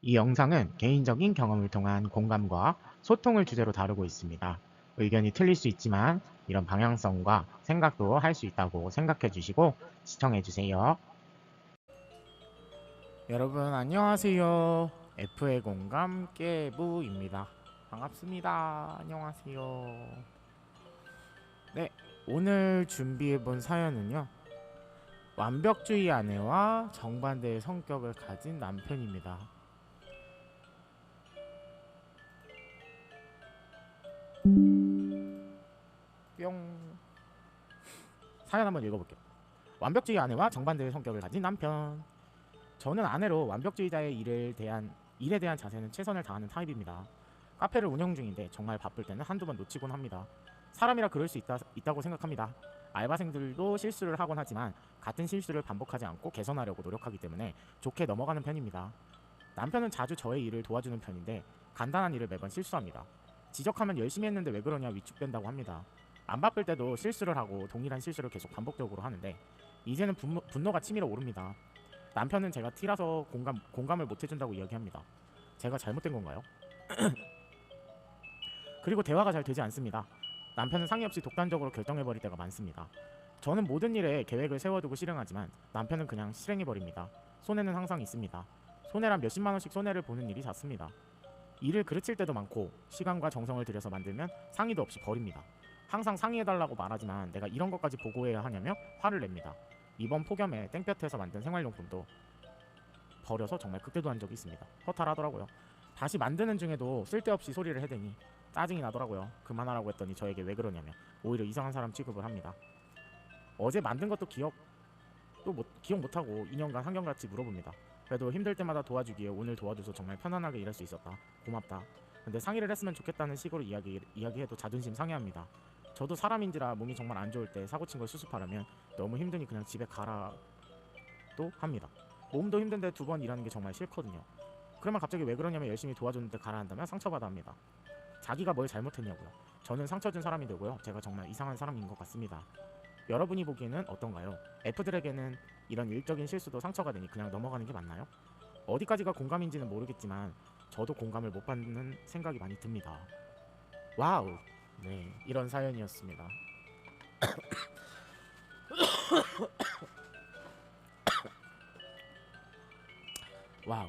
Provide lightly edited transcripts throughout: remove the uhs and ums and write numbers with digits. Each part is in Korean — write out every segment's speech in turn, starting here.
이 영상은 개인적인 경험을 통한 공감과 소통을 주제로 다루고 있습니다. 의견이 틀릴 수 있지만 이런 방향성과 생각도 할 수 있다고 생각해 주시고 시청해 주세요. 여러분 안녕하세요. F의 공감 깨부입니다. 반갑습니다. 안녕하세요. 네, 오늘 준비해 본 사연은요. 완벽주의 아내와 정반대의 성격을 가진 남편입니다. 뿅. 사연 한번 읽어볼게요. 완벽주의 아내와 정반대의 성격을 가진 남편. 저는 아내로 완벽주의자의 일에 대한 자세는 최선을 다하는 타입입니다. 카페를 운영 중인데 정말 바쁠 때는 한두 번 놓치곤 합니다. 사람이라 그럴 수 있다고 생각합니다. 알바생들도 실수를 하곤 하지만 같은 실수를 반복하지 않고 개선하려고 노력하기 때문에 좋게 넘어가는 편입니다. 남편은 자주 저의 일을 도와주는 편인데 간단한 일을 매번 실수합니다. 지적하면 열심히 했는데 왜 그러냐 위축된다고 합니다. 안 바쁠 때도 실수를 하고 동일한 실수를 계속 반복적으로 하는데 이제는 분노가 치밀어 오릅니다. 남편은 제가 T라서 공감을 못 해준다고 이야기합니다. 제가 잘못된 건가요? 그리고 대화가 잘 되지 않습니다. 남편은 상의 없이 독단적으로 결정해버릴 때가 많습니다. 저는 모든 일에 계획을 세워두고 실행하지만 남편은 그냥 실행해버립니다. 손해는 항상 있습니다. 손해란 몇십만 원씩 손해를 보는 일이 잦습니다. 일을 그르칠 때도 많고 시간과 정성을 들여서 만들면 상의도 없이 버립니다. 항상 상의해달라고 말하지만 내가 이런 것까지 보고해야 하냐며 화를 냅니다. 이번 폭염에 땡볕에서 만든 생활용품도 버려서 정말 극대도한 적이 있습니다. 허탈하더라고요. 다시 만드는 중에도 쓸데없이 소리를 해대니 짜증이 나더라고요. 그만하라고 했더니 저에게 왜 그러냐며 오히려 이상한 사람 취급을 합니다. 어제 만든 것도 기억 못하고 2년간 한결같이 물어봅니다. 그래도 힘들 때마다 도와주기에 오늘 도와줘서 정말 편안하게 일할 수 있었다. 고맙다. 근데 상의를 했으면 좋겠다는 식으로 이야기해도 자존심 상해합니다. 저도 사람인지라 몸이 정말 안 좋을 때 사고친 걸 수습하려면 너무 힘드니 그냥 집에 가라도 합니다. 몸도 힘든데 두 번 일하는 게 정말 싫거든요. 그러면 갑자기 왜 그러냐면 열심히 도와줬는데 가라 한다면 상처받아 합니다. 자기가 뭘 잘못했냐고요. 저는 상처 준 사람이 되고요. 제가 정말 이상한 사람인 것 같습니다. 여러분이 보기에는 어떤가요? F들에게는 이런 일적인 실수도 상처가 되니 그냥 넘어가는 게 맞나요? 어디까지가 공감인지는 모르겠지만 저도 공감을 못 받는 생각이 많이 듭니다. 와우. 네, 이런 사연이었습니다. 와우.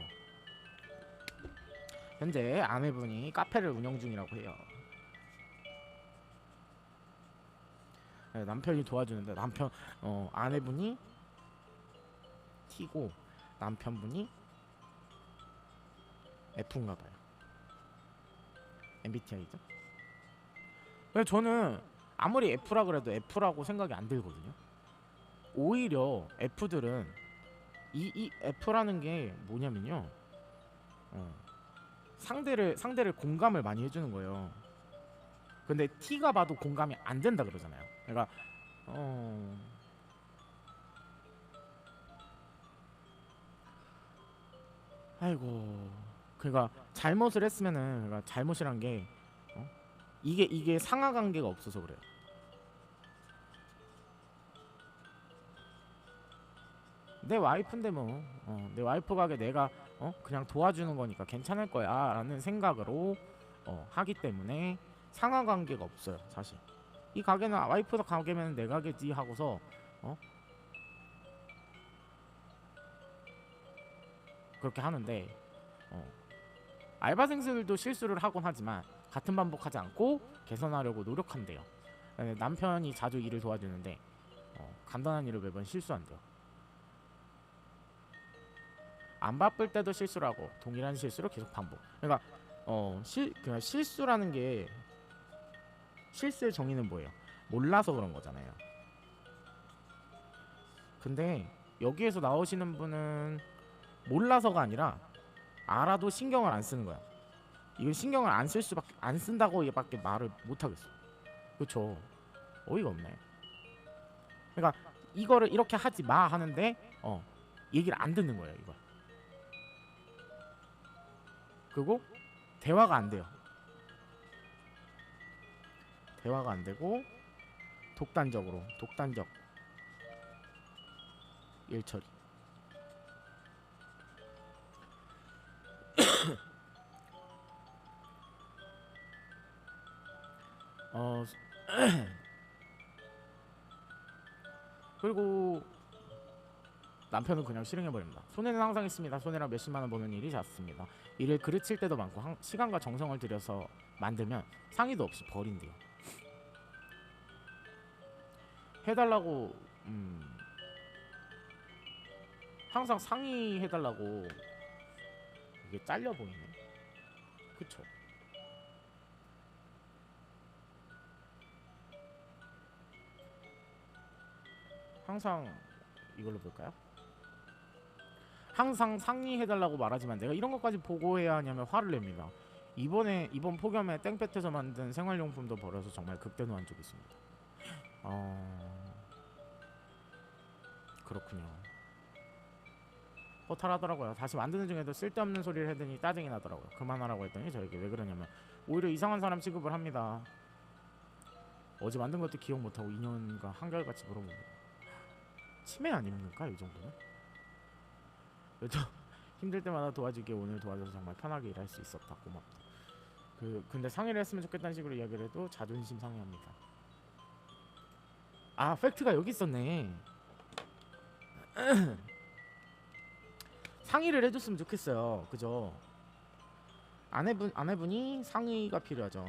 현재 아내분이 카페를 운영 중이라고 해요. 네, 남편이 도와주는데 아내분이 T고 남편분이 F인가 봐요. MBTI죠. 근데 저는 아무리 F라 그래도 F라고 생각이 안 들거든요. 오히려 F들은 이 F라는 게 뭐냐면요. 상대를 공감을 많이 해주는 거예요. 근데 T가 봐도 공감이 안 된다 그러잖아요. 그러니까 아이고, 그러니까 잘못을 했으면은 그러니까 잘못이란 게 이게 상하 관계가 없어서 그래요. 내 와이프인데 뭐 내 와이프 가게 내가 그냥 도와주는 거니까 괜찮을 거야 라는 생각으로 하기 때문에 상하 관계가 없어요. 사실 이 가게는 와이프 가게면 내 가게지 하고서 어 그렇게 하는데 알바생들도 실수를 하곤 하지만 같은 반복하지 않고 개선하려고 노력한대요. 남편이 자주 일을 도와주는데 간단한 일을 매번 실수한대요. 안 바쁠 때도 실수를 하고 동일한 실수를 계속 반복. 그러니까 그냥 실수라는 게 실수의 정의는 뭐예요? 몰라서 그런 거잖아요. 근데 여기에서 나오시는 분은 몰라서가 아니라 알아도 신경을 안 쓰는 거야. 이건 신경을 안 쓴다고밖에 말을 못 하겠어. 그렇죠? 어이가 없네. 그러니까 이거를 이렇게 하지 마 하는데 얘기를 안 듣는 거예요. 이거. 그리고 대화가 안 돼요. 대화가 안 되고 독단적 일 처리. 어 그리고 남편은 그냥 실행해버립니다. 손해는 항상 있습니다. 손해랑 몇십만원 버는 일이 잦습니다. 일을 그르칠 때도 많고 시간과 정성을 들여서 만들면 상의도 없이 버린대요. 해달라고 항상 상의해달라고. 이게 잘려 보이네. 그쵸? 항상 이걸로 볼까요? 항상 상의해달라고 말하지만 내가 이런 것까지 보고해야 하냐면 화를 냅니다. 이번 폭염에 땡볕에서 만든 생활용품도 버려서 정말 극대노한 적이 있습니다. 그렇군요. 허탈하더라고요. 다시 만드는 중에도 쓸데없는 소리를 하더니 짜증이 나더라고요. 그만하라고 했더니 저에게 왜 그러냐면 오히려 이상한 사람 취급을 합니다. 어제 만든 것도 기억 못하고 2년간 한결같이 물어보고. 치매 아닙니까 이 정도는? 저 힘들 때마다 도와주기에 오늘 도와줘서 정말 편하게 일할 수 있었다. 고맙다. 근데 상의를 했으면 좋겠다는 식으로 이야기를 해도 자존심 상해합니다. 아, 팩트가 여기 있었네. 상의를 해줬으면 좋겠어요. 그죠? 아내분이 상의가 필요하죠.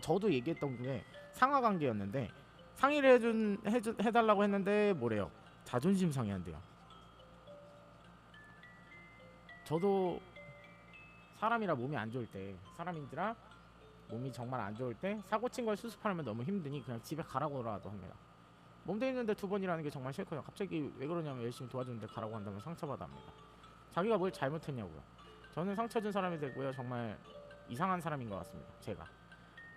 저도 얘기했던 게 상하 관계였는데 상의를 해달라고 했는데 뭐래요? 자존심 상해한대요. 저도 사람이라 몸이 안 좋을 때, 사람인지라 몸이 정말 안 좋을 때 사고 친 걸 수습하려면 너무 힘드니 그냥 집에 가라고라도 합니다. 몸돼 있는데 2번 일하는 게 정말 싫거든요. 갑자기 왜 그러냐면 열심히 도와주는데 가라고 한다면 상처받아 합니다. 자기가 뭘 잘못했냐고요. 저는 상처 준 사람이 되고요. 정말 이상한 사람인 것 같습니다. 제가.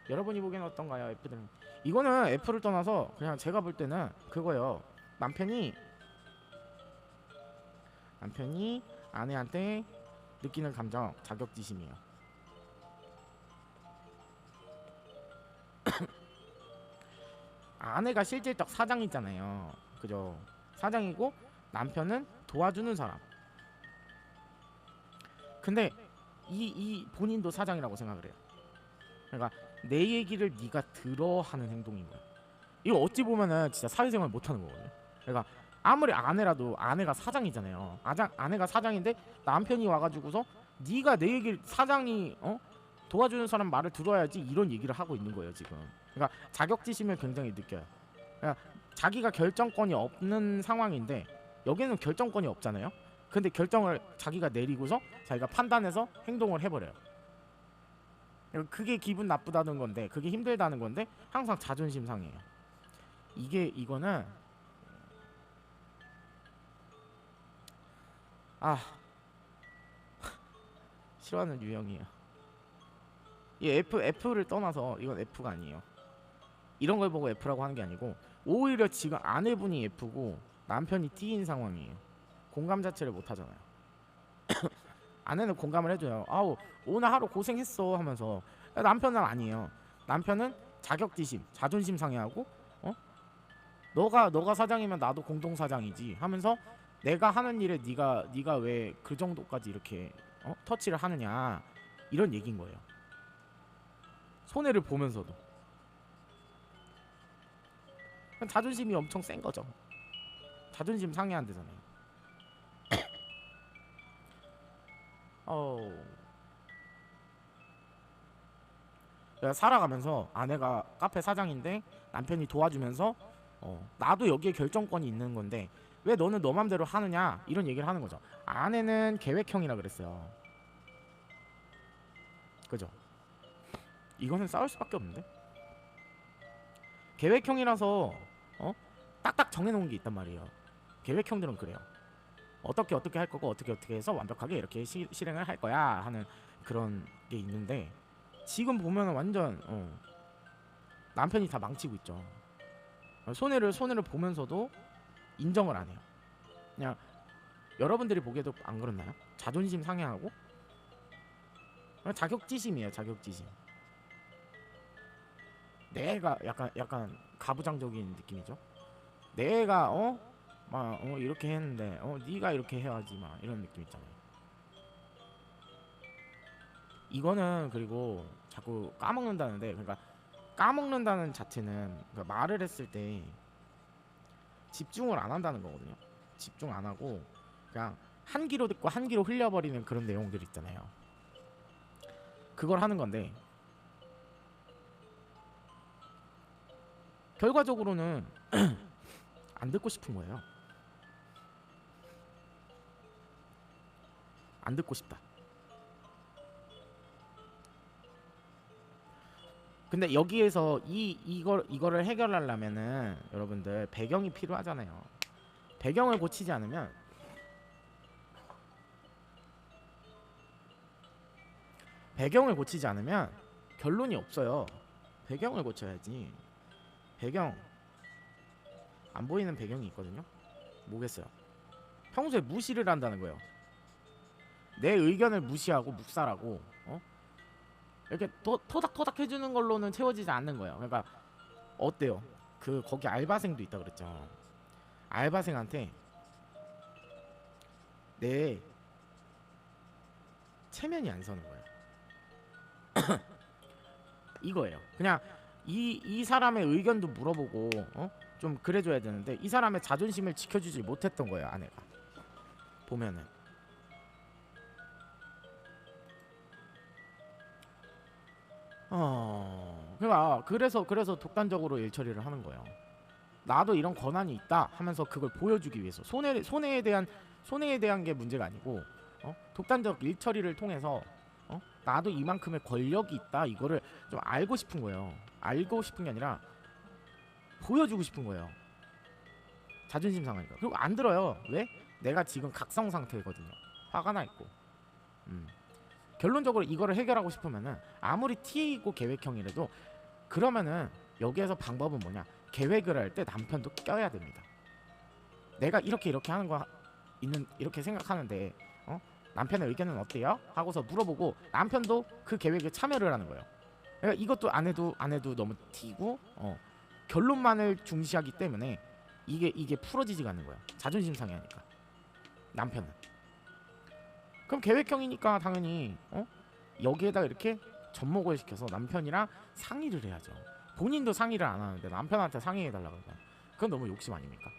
여러분이 보기에는 어떤가요? F들은. 이거는 F를 떠나서 그냥 제가 볼 때는 그거예요. 남편이 아내한테 느끼는 감정 자격지심이에요. 아내가 실질적 사장이잖아요. 그죠? 사장이고 남편은 도와주는 사람. 근데 이 본인도 사장이라고 생각을 해요. 그러니까 내 얘기를 네가 들어 하는 행동인 거야. 이거 어찌 보면은 진짜 사회생활 못하는 거거든요. 그러니까 아무리 아내라도 아내가 사장이잖아요. 아내가 사장인데 남편이 와가지고서 네가 내 얘기를 사장이 도와주는 사람 말을 들어야지 이런 얘기를 하고 있는 거예요 지금. 그러니까 자격지심을 굉장히 느껴요. 그러니까 자기가 결정권이 없는 상황인데 여기는 결정권이 없잖아요. 근데 결정을 자기가 내리고서 자기가 판단해서 행동을 해버려요. 그게 기분 나쁘다는 건데, 그게 힘들다는 건데 항상 자존심 상해요. 이거는 싫어하는 유형이에요. 이 F를 떠나서 이건 F가 아니에요. 이런 걸 보고 F라고 하는 게 아니고 오히려 지금 아내분이 F고 남편이 T인 상황이에요. 공감 자체를 못 하잖아요. 아내는 공감을 해줘요. 아우 오늘 하루 고생했어 하면서. 남편은 아니에요. 남편은 자격지심, 자존심 상해하고 너가 사장이면 나도 공동 사장이지 하면서 내가 하는 일에 네가 왜 그 정도까지 이렇게 터치를 하느냐 이런 얘기인 거예요. 손해를 보면서도 자존심이 엄청 센 거죠. 자존심 상해한대잖아요. 살아가면서 아내가 카페 사장인데 남편이 도와주면서 나도 여기에 결정권이 있는 건데 왜 너는 너 맘대로 하느냐 이런 얘기를 하는 거죠. 아내는 계획형이라 그랬어요. 그죠? 이거는 싸울 수밖에 없는데. 계획형이라서 딱딱 정해놓은 게 있단 말이에요. 계획형들은 그래요. 어떻게 할 거고 어떻게 해서 완벽하게 이렇게 실행을 할 거야 하는 그런 게 있는데 지금 보면 완전 남편이 다 망치고 있죠. 손해를 보면서도 인정을 안 해요. 그냥 여러분들이 보기에도 안 그렇나요? 자존심 상해하고 자격지심이에요. 자격지심. 내가 약간 가부장적인 느낌이죠. 내가 이렇게 했는데 네가 이렇게 해야지 막 이런 느낌 있잖아요. 이거는 그리고 자꾸 까먹는다는데, 그러니까 까먹는다는 자체는 그러니까 말을 했을 때 집중을 안 한다는 거거든요. 집중 안 하고 그냥 한 귀로 듣고 한 귀로 흘려버리는 그런 내용들 있잖아요. 그걸 하는 건데 결과적으로는 안 듣고 싶은 거예요. 안 듣고 싶다. 근데 여기에서 이거를 해결하려면은 여러분들 배경이 필요하잖아요. 배경을 고치지 않으면 결론이 없어요. 배경을 고쳐야지. 배경 안 보이는 배경이 있거든요. 뭐겠어요? 평소에 무시를 한다는 거예요. 내 의견을 무시하고 묵살하고 이렇게 토닥토닥 해주는 걸로는 채워지지 않는 거예요. 그러니까 어때요? 거기 알바생도 있다 그랬죠. 알바생한테 내 체면이 안 서는 거예요. 이거예요. 그냥 이 사람의 의견도 물어보고 좀 그래줘야 되는데 이 사람의 자존심을 지켜주지 못했던 거예요. 아내가 보면은. 그러니까 그래서 독단적으로 일 처리를 하는 거예요. 나도 이런 권한이 있다 하면서 그걸 보여주기 위해서 손해에 대한 게 문제가 아니고 독단적 일 처리를 통해서 나도 이만큼의 권력이 있다 이거를 좀 알고 싶은 거예요. 알고 싶은 게 아니라 보여주고 싶은 거예요. 자존심 상하니까. 그리고 안 들어요. 왜? 내가 지금 각성 상태거든요. 화가 나 있고. 결론적으로 이거를 해결하고 싶으면은 아무리 TA이고 계획형이라도 그러면은 여기에서 방법은 뭐냐? 계획을 할 때 남편도 껴야 됩니다. 내가 이렇게 하는 거 이렇게 생각하는데 남편의 의견은 어때요? 하고서 물어보고 남편도 그 계획에 참여를 하는 거예요. 그러니까 이것도 안 해도 너무 튀고 결론만을 중시하기 때문에 이게 풀어지지가 않는 거예요. 자존심 상해하니까 남편은. 그럼 계획형이니까 당연히 여기에다가 이렇게 접목을 시켜서 남편이랑 상의를 해야죠. 본인도 상의를 안 하는데 남편한테 상의해달라고 그러면 그건 너무 욕심 아닙니까?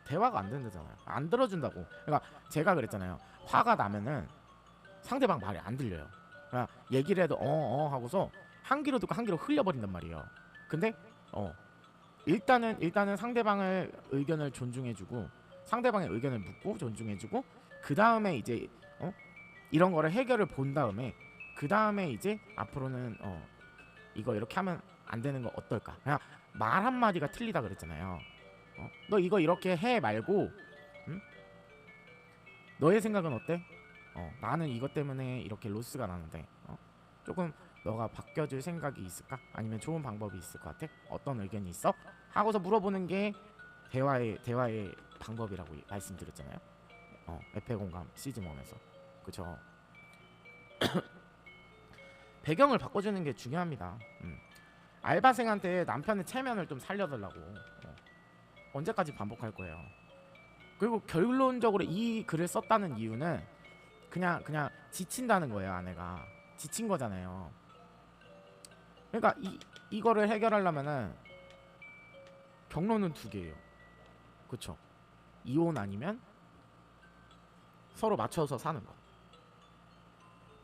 대화가 안 된다잖아요. 안 들어준다고. 그러니까 제가 그랬잖아요. 화가 나면은 상대방 말이 안 들려요. 그러니까 얘기를 해도 하고서 한 귀로 듣고 한 귀로 흘려버린단 말이에요. 근데 일단은 상대방의 의견을 존중해주고 상대방의 의견을 묻고 존중해주고 그 다음에 이제 이런 거를 해결을 본 다음에 그 다음에 이제 앞으로는 이거 이렇게 하면 안 되는 거 어떨까? 그냥 말 한마디가 틀리다 그랬잖아요. 너 이거 이렇게 해 말고 응? 너의 생각은 어때? 나는 이것 때문에 이렇게 로스가 나는데 조금 너가 바뀌어줄 생각이 있을까? 아니면 좋은 방법이 있을 것 같아? 어떤 의견이 있어? 하고서 물어보는 게 대화의 방법이라고 말씀드렸잖아요. 에페 공감 시즌 1에서. 그쵸? 배경을 바꿔주는 게 중요합니다. 알바생한테 남편의 체면을 좀 살려달라고 언제까지 반복할 거예요. 그리고 결론적으로 이 글을 썼다는 이유는 그냥 지친다는 거예요. 아내가 지친 거잖아요. 그러니까 이거를 해결하려면은 경로는 두 개예요. 그쵸? 이혼 아니면 서로 맞춰서 사는 거.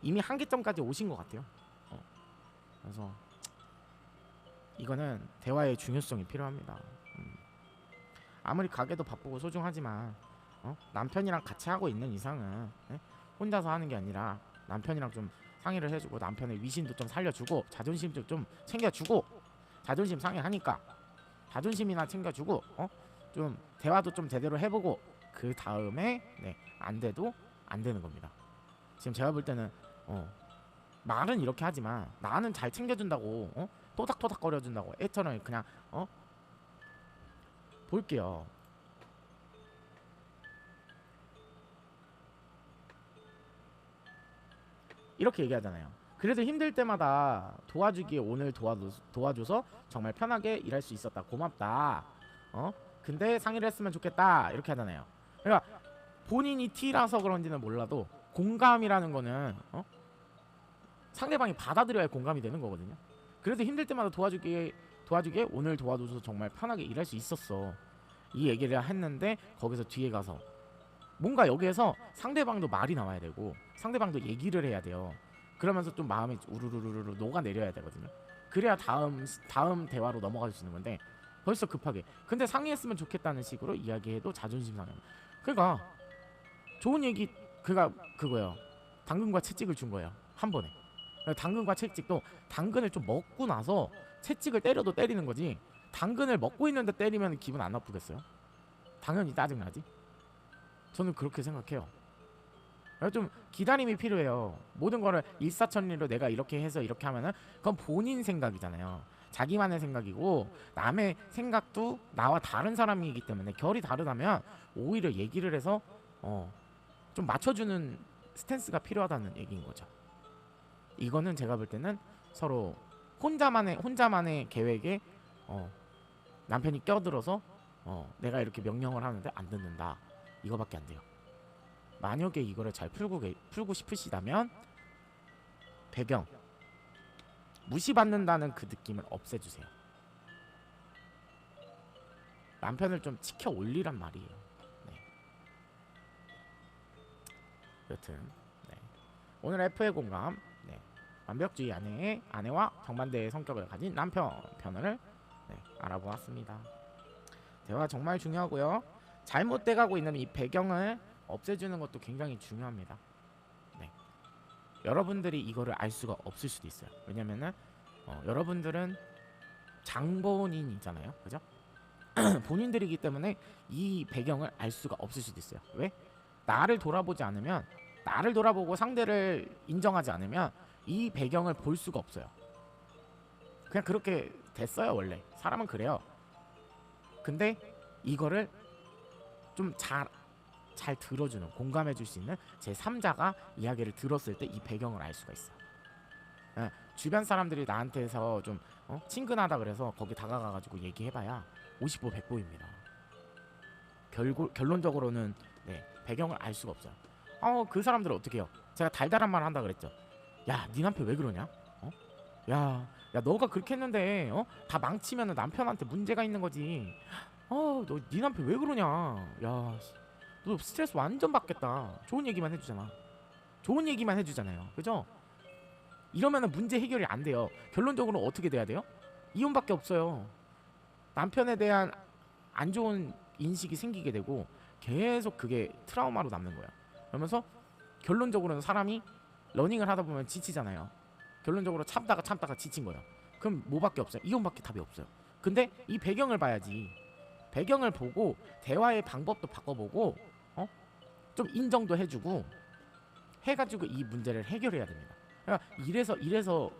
이미 한계점까지 오신 것 같아요. 그래서 이거는 대화의 중요성이 필요합니다. 아무리 가게도 바쁘고 소중하지만 남편이랑 같이 하고 있는 이상은 혼자서 하는 게 아니라 남편이랑 좀 상의를 해주고 남편의 위신도 좀 살려주고 자존심도 좀 챙겨주고 자존심 상해하니까 자존심이나 챙겨주고 좀 대화도 좀 제대로 해보고 그 다음에 안 돼도 안 되는 겁니다. 지금 제가 볼 때는 말은 이렇게 하지만 나는 잘 챙겨준다고 토닥토닥 거려준다고 애처럼 그냥 볼게요. 이렇게 얘기하잖아요. 그래도 힘들 때마다 도와주기에 오늘 도와줘서 정말 편하게 일할 수 있었다. 고맙다. 근데 상의를 했으면 좋겠다 이렇게 하잖아요. 그러니까 본인이 T라서 그런지는 몰라도 공감이라는 거는 상대방이 받아들여야 공감이 되는 거거든요. 그래도 힘들 때마다 도와주기에 오늘 도와줘서 정말 편하게 일할 수 있었어, 이 얘기를 했는데 거기서 뒤에 가서 뭔가 여기에서 상대방도 말이 나와야 되고 상대방도 얘기를 해야 돼요. 그러면서 좀 마음이 우르르르르 녹아내려야 되거든요. 그래야 다음 대화로 넘어갈 수 있는 건데 벌써 급하게 근데 상의했으면 좋겠다는 식으로 이야기해도 자존심 상해. 그러니까 좋은 얘기 그거예요. 당근과 채찍을 준 거예요, 한 번에. 당근과 채찍도 당근을 좀 먹고 나서 채찍을 때려도 때리는 거지, 당근을 먹고 있는데 때리면 기분 안 나쁘겠어요? 당연히 짜증나지. 저는 그렇게 생각해요. 좀 기다림이 필요해요. 모든 거를 일사천리로 내가 이렇게 해서 이렇게 하면은 그건 본인 생각이잖아요. 자기만의 생각이고 남의 생각도 나와 다른 사람이기 때문에 결이 다르다면 오히려 얘기를 해서 좀 맞춰주는 스탠스가 필요하다는 얘기인 거죠. 이거는 제가 볼 때는 서로 혼자만의 계획에 남편이 껴들어서 내가 이렇게 명령을 하는데 안 듣는다, 이거밖에 안 돼요. 만약에 이거를 잘 풀고 싶으시다면 배경 무시받는다는 그 느낌을 없애주세요. 남편을 좀 치켜 올리란 말이에요. 네. 여튼 네. 오늘 F의 공감, 네. 완벽주의 아내와 정반대의 성격을 가진 남편 편을 알아보았습니다. 대화 정말 중요하고요. 잘못돼가고 있는 이 배경을 없애주는 것도 굉장히 중요합니다. 네. 여러분들이 이거를 알 수가 없을 수도 있어요. 왜냐면은 여러분들은 장본인이잖아요, 그죠? 본인들이기 때문에 이 배경을 알 수가 없을 수도 있어요. 왜? 나를 돌아보고 상대를 인정하지 않으면 이 배경을 볼 수가 없어요. 그냥 그렇게 됐어요, 원래. 사람은 그래요. 근데 이거를 좀 잘 들어주는, 공감해줄 수 있는 제3자가 이야기를 들었을 때 이 배경을 알 수가 있어요. 주변 사람들이 나한테서 좀 친근하다 그래서 거기 다가가가지고 얘기해봐야 50보 100보입니다. 결론적으로는 배경을 알 수가 없어요. 그 사람들은 어떻게 해요? 제가 달달한 말 한다 그랬죠. 야, 네 남편 왜 그러냐? 야, 너가 그렇게 했는데 다 망치면 남편한테 문제가 있는 거지. 너 네 남편 왜 그러냐? 야, 너 스트레스 완전 받겠다. 좋은 얘기만 해주잖아요. 그죠? 이러면은 문제 해결이 안 돼요. 결론적으로 어떻게 돼야 돼요? 이혼밖에 없어요. 남편에 대한 안 좋은 인식이 생기게 되고 계속 그게 트라우마로 남는 거야. 그러면서 결론적으로는 사람이 러닝을 하다 보면 지치잖아요. 결론적으로 참다가 지친 거예요. 그럼 뭐밖에 없어요? 이혼밖에 답이 없어요. 근데 이 배경을 봐야지. 배경을 보고 대화의 방법도 바꿔보고 좀 인정도 해주고 해가지고 이 문제를 해결해야 됩니다. 그러니까 이래서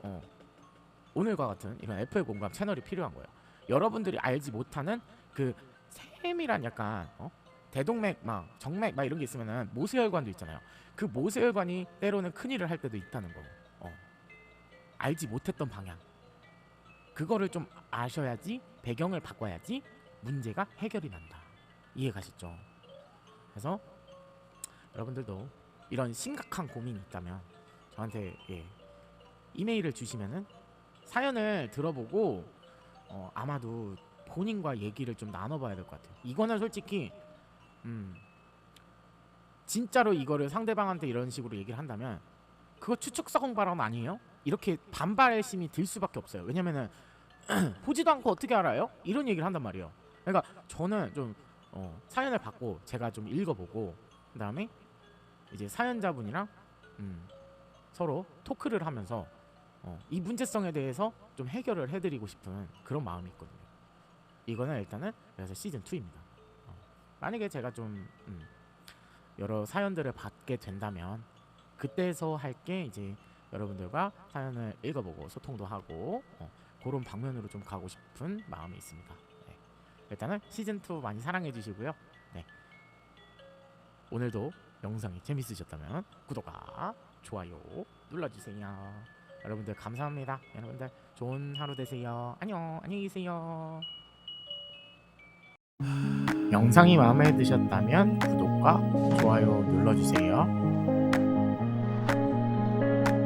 오늘과 같은 이런 F의 공감 채널이 필요한 거예요. 여러분들이 알지 못하는 그 세밀한 약간 대동맥 정맥 이런 게 있으면은 모세혈관도 있잖아요. 그 모세혈관이 때로는 큰일을 할 때도 있다는 거. 알지 못했던 방향, 그거를 좀 아셔야지, 배경을 바꿔야지 문제가 해결이 난다. 이해가시죠? 그래서 여러분들도 이런 심각한 고민이 있다면 저한테 이메일을 주시면은 사연을 들어보고 아마도 본인과 얘기를 좀 나눠봐야 될 것 같아요. 이거는 솔직히 진짜로 이거를 상대방한테 이런 식으로 얘기를 한다면 그거 추측성 발언 아니에요? 이렇게 반발심이 들 수밖에 없어요. 왜냐면은 보지도 않고 어떻게 알아요? 이런 얘기를 한단 말이에요. 그러니까 저는 좀 사연을 받고 제가 좀 읽어보고 그 다음에 이제 사연자분이랑 서로 토크를 하면서 이 문제성에 대해서 좀 해결을 해드리고 싶은 그런 마음이 있거든요. 이거는 일단은 그래서 시즌2입니다. 만약에 제가 좀 여러 사연들을 받게 된다면 그때서 할게 이제 여러분들과 사연을 읽어보고 소통도 하고 그런 방면으로 좀 가고 싶은 마음이 있습니다. 네. 일단은 시즌2 많이 사랑해 주시고요. 네. 오늘도 영상이 재밌으셨다면 구독과 좋아요 눌러주세요. 여러분들 감사합니다. 여러분들 좋은 하루 되세요. 안녕, 안녕히 계세요. 영상이 마음에 드셨다면 구독과 좋아요 눌러주세요.